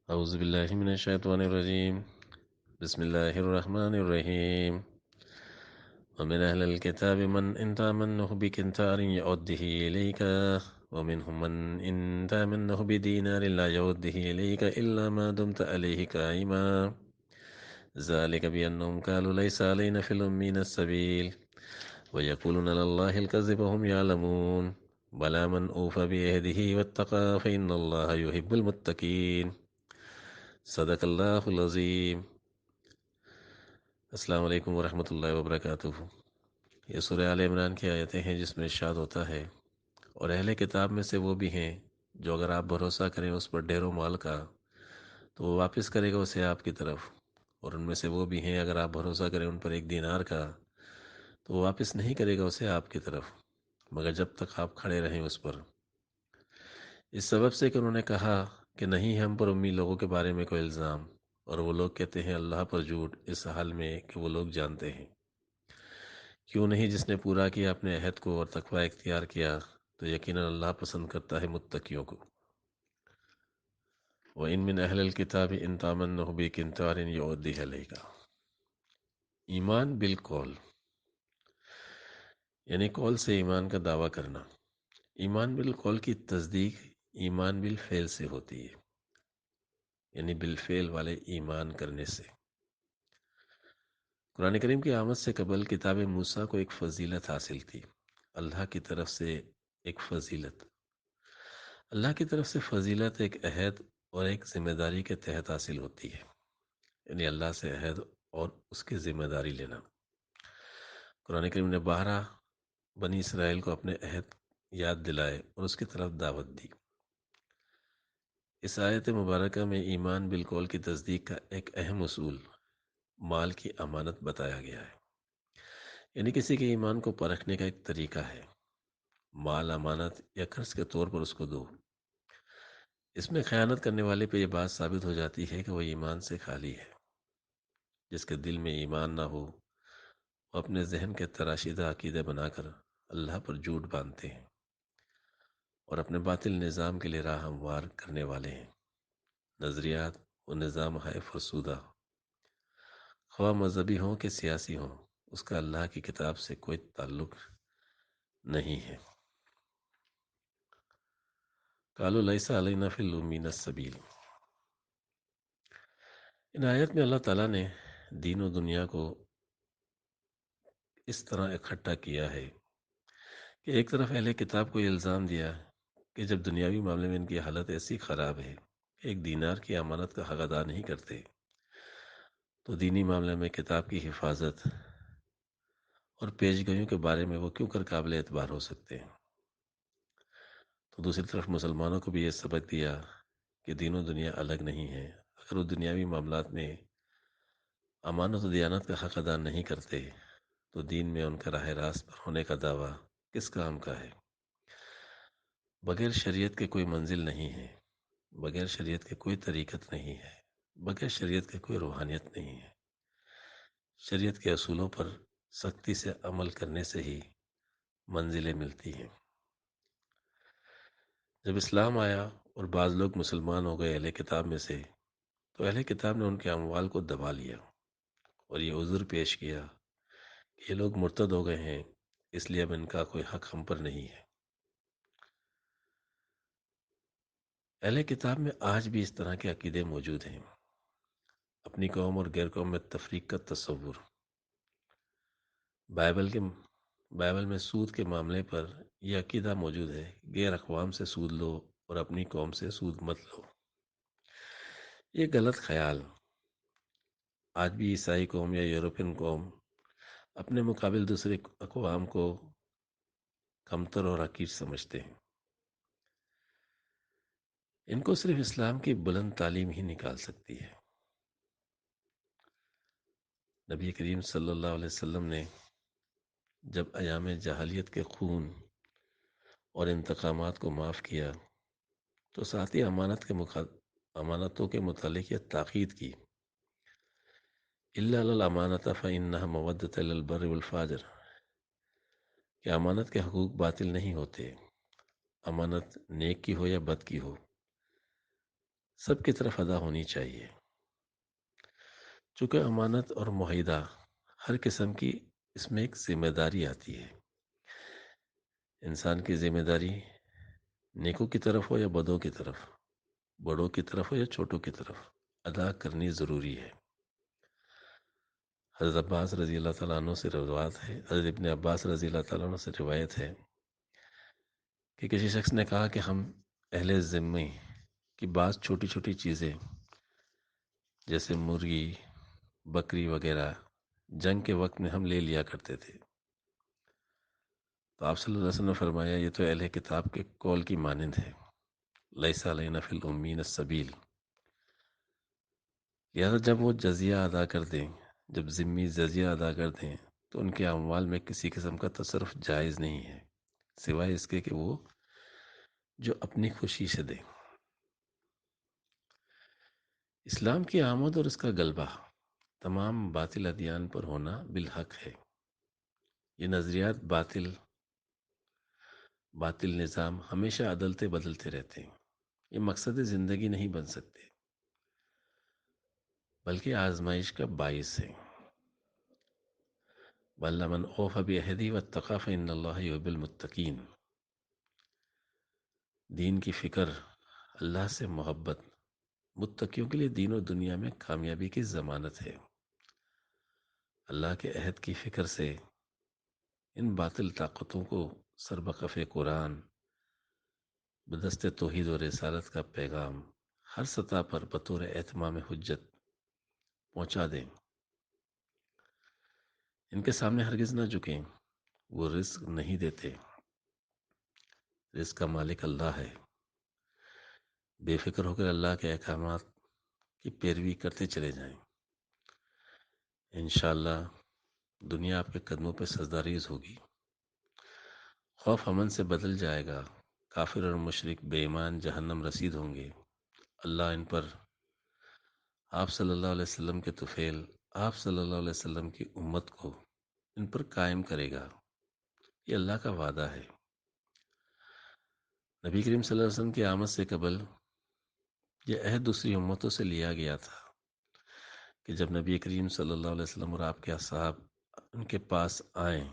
اعوذ باللہ من الشیطان الرجیم بسم اللہ الرحمن الرحیم ومن اہل الكتاب من ان تامنه بقنطار يؤده اليك ومنهم من ان تامنه بدينار لا يؤده اليك الا ما دمت عليه قائما ذلك بانهم قالوا ليس علينا في الامين السبيل ويقولون على الله الكذب وهم يعلمون بلى من اوفى بعهده واتقى فان الله يحب المتقين صدق اللہ العظیم۔ السلام علیکم ورحمۃ اللہ وبرکاتہ۔ یہ سورہ آل عمران کی آیتیں ہیں جس میں ارشاد ہوتا ہے، اور اہل کتاب میں سے وہ بھی ہیں جو اگر آپ بھروسہ کریں اس پر ڈھیر و مال کا تو وہ واپس کرے گا اسے آپ کی طرف، اور ان میں سے وہ بھی ہیں اگر آپ بھروسہ کریں ان پر ایک دینار کا تو وہ واپس نہیں کرے گا اسے آپ کی طرف مگر جب تک آپ کھڑے رہیں اس پر، اس سبب سے کہ انہوں نے کہا کہ نہیں ہم پر امی لوگوں کے بارے میں کوئی الزام، اور وہ لوگ کہتے ہیں اللہ پر جھوٹ اس حال میں کہ وہ لوگ جانتے ہیں۔ کیوں نہیں جس نے پورا کیا اپنے عہد کو اور تقوی اختیار کیا تو یقیناً اللہ پسند کرتا ہے متقیوں کو۔ وَإِن مِّنْ أَهْلِ الْكِتَابِ إِن تَأْمَنَّهُ بِقِنطَارٍ يُؤَدِّهُ إِلَيْكَ۔ ایمان بالقول، یعنی قول سے ایمان کا دعویٰ کرنا۔ ایمان بالقول کی تصدیق ایمان بالفعل سے ہوتی ہے، یعنی بالفعل والے ایمان کرنے سے۔ قرآن کریم کی آمد سے قبل کتاب موسیٰ کو ایک فضیلت حاصل تھی، اللہ کی طرف سے ایک فضیلت۔ اللہ کی طرف سے فضیلت ایک عہد اور ایک ذمہ داری کے تحت حاصل ہوتی ہے، یعنی اللہ سے عہد اور اس کی ذمہ داری لینا۔ قرآن کریم نے 12 بنی اسرائیل کو اپنے عہد یاد دلائے اور اس کی طرف دعوت دی۔ اس آیت مبارکہ میں ایمان بالقول کی تصدیق کا ایک اہم اصول مال کی امانت بتایا گیا ہے، یعنی کسی کے ایمان کو پرکھنے کا ایک طریقہ ہے، مال امانت یا قرض کے طور پر اس کو دو۔ اس میں خیانت کرنے والے پہ یہ بات ثابت ہو جاتی ہے کہ وہ ایمان سے خالی ہے۔ جس کے دل میں ایمان نہ ہو وہ اپنے ذہن کے تراشیدہ عقیدے بنا کر اللہ پر جھوٹ باندھتے ہیں اور اپنے باطل نظام کے لیے راہ ہموار کرنے والے ہیں۔ نظریات و نظام ہے فرسودہ، خواہ مذہبی ہوں کہ سیاسی ہوں، اس کا اللہ کی کتاب سے کوئی تعلق نہیں ہے۔ قالوا لیس علینا فی الامین السبیل۔ ان آیت میں اللہ تعالیٰ نے دین و دنیا کو اس طرح اکٹھا کیا ہے کہ ایک طرف اہل کتاب کو یہ الزام دیا کہ جب دنیاوی معاملے میں ان کی حالت ایسی خراب ہے کہ ایک دینار کی امانت کا حق ادا نہیں کرتے تو دینی معاملے میں کتاب کی حفاظت اور پیش گوئیوں کے بارے میں وہ کیوں کر قابل اعتبار ہو سکتے ہیں۔ تو دوسری طرف مسلمانوں کو بھی یہ سبق دیا کہ دین و دنیا الگ نہیں ہے، اگر وہ دنیاوی معاملات میں امانت و دیانت کا حق ادا نہیں کرتے تو دین میں ان کا راہ راست پر ہونے کا دعویٰ کس کام کا ہے۔ بغیر شریعت کے کوئی منزل نہیں ہے، بغیر شریعت کے کوئی طریقت نہیں ہے، بغیر شریعت کے کوئی روحانیت نہیں ہے۔ شریعت کے اصولوں پر سختی سے عمل کرنے سے ہی منزلیں ملتی ہیں۔ جب اسلام آیا اور بعض لوگ مسلمان ہو گئے اہل کتاب میں سے، تو اہل کتاب نے ان کے اموال کو دبا لیا اور یہ عذر پیش کیا کہ یہ لوگ مرتد ہو گئے ہیں، اس لیے اب ان کا کوئی حق ہم پر نہیں ہے۔ اہل کتاب میں آج بھی اس طرح کے عقیدے موجود ہیں، اپنی قوم اور غیر قوم میں تفریق کا تصور۔ بائبل میں سود کے معاملے پر یہ عقیدہ موجود ہے، غیر اقوام سے سود لو اور اپنی قوم سے سود مت لو۔ یہ غلط خیال آج بھی عیسائی قوم یا یورپین قوم اپنے مقابل دوسرے اقوام کو کمتر اور حقیر سمجھتے ہیں۔ ان کو صرف اسلام کی بلند تعلیم ہی نکال سکتی ہے۔ نبی کریم صلی اللہ علیہ وسلم نے جب ایام جاہلیت کے خون اور انتقامات کو معاف کیا تو ساتھ ہی امانتوں کے متعلق یہ تاکید کی، الا الامانۃ فانها مودۃ للبر والفاجر، کہ امانت کے حقوق باطل نہیں ہوتے، امانت نیک کی ہو یا بد کی ہو، سب کی طرف ادا ہونی چاہیے، چونکہ امانت اور معاہدہ ہر قسم کی اس میں ایک ذمہ داری آتی ہے۔ انسان کی ذمہ داری نیکوں کی طرف ہو یا بدوں کی طرف، بڑوں کی طرف ہو یا چھوٹوں کی طرف، ادا کرنی ضروری ہے۔ حضرت عباس رضی اللہ تعالیٰ عنہ سے روایت ہے، حضرت ابن عباس رضی اللہ تعالیٰ عنہ سے روایت ہے کہ کسی شخص نے کہا کہ ہم اہل ذمے کی بعض چھوٹی چھوٹی چیزیں جیسے مرغی، بکری وغیرہ جنگ کے وقت میں ہم لے لیا کرتے تھے، تو آپ صلی اللہ علیہ وسلم نے فرمایا یہ تو اہل کتاب کے قول کی مانند ہے، لیس علینا فی الامین السبیل، لہذا جب وہ جزیہ ادا کر دیں، جب ذمی جزیہ ادا کر دیں تو ان کے اموال میں کسی قسم کا تصرف جائز نہیں ہے، سوائے اس کے کہ وہ جو اپنی خوشی سے دیں۔ اسلام کی آمد اور اس کا غلبہ تمام باطل ادیان پر ہونا بالحق ہے۔ یہ نظریات باطل نظام ہمیشہ عدلتے بدلتے رہتے ہیں، یہ مقصد زندگی نہیں بن سکتے بلکہ آزمائش کا باعث ہے۔ بَلَّ مَنْ أَوْفَى بِعَهْدِهِ وَاتَّقَىٰ فَإِنَّ اللَّهَ يُحِبُّ الْمُتَّقِينَ۔ دین کی فکر، اللہ سے محبت متقیوں کے لیے دین و دنیا میں کامیابی کی ضمانت ہے۔ اللہ کے عہد کی فکر سے ان باطل طاقتوں کو سربقف قرآن بدست توحید و رسالت کا پیغام ہر سطح پر بطور اہتمام حجت پہنچا دیں، ان کے سامنے ہرگز نہ جھکیں۔ وہ رزق نہیں دیتے، رزق کا مالک اللہ ہے۔ بے فکر ہو کر اللہ کے احکامات کی پیروی کرتے چلے جائیں، انشاءاللہ دنیا آپ کے قدموں پہ سجدہ ریز ہوگی، خوف امن سے بدل جائے گا، کافر اور مشرک بے ایمان جہنم رسید ہوں گے، اللہ ان پر آپ صلی اللہ علیہ وسلم کے طفیل، آپ صلی اللہ علیہ وسلم کی امت کو ان پر قائم کرے گا، یہ اللہ کا وعدہ ہے۔ نبی کریم صلی اللہ علیہ وسلم کی آمد سے قبل یہ عہد دوسری امتوں سے لیا گیا تھا کہ جب نبی کریم صلی اللہ علیہ وسلم اور آپ کے اصحاب ان کے پاس آئیں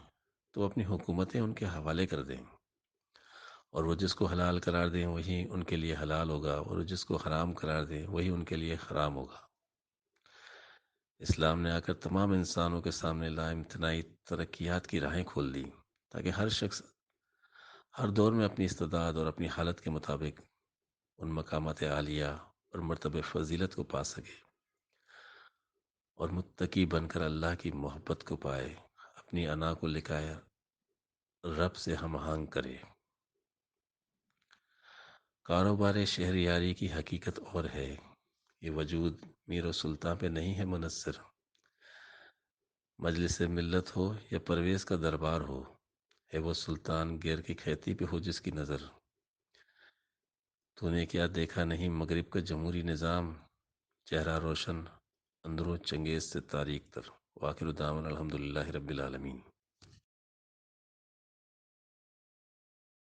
تو وہ اپنی حکومتیں ان کے حوالے کر دیں، اور وہ جس کو حلال قرار دیں وہی ان کے لیے حلال ہوگا، اور جس کو حرام قرار دیں وہی ان کے لیے حرام ہوگا۔ اسلام نے آ کر تمام انسانوں کے سامنے لا امتناعی ترقیات کی راہیں کھول دی تاکہ ہر شخص ہر دور میں اپنی استعداد اور اپنی حالت کے مطابق ان مقامات عالیہ اور مرتبہ فضیلت کو پا سکے اور متقی بن کر اللہ کی محبت کو پائے، اپنی انا کو لکھائے، رب سے ہم آہنگ کرے۔ کاروبار شہریاری کی حقیقت اور ہے، یہ وجود میر و سلطان پہ نہیں ہے منحصر، مجلس ملت ہو یا پرویز کا دربار ہو، ہے وہ سلطان گیر کی کھیتی پہ ہو جس کی نظر۔ تو نے کیا دیکھا نہیں مغرب کا جمہوری نظام، چہرہ روشن اندروں چنگیز سے تاریک تر۔ وآخر دعوانا الحمدللہ رب العالمین۔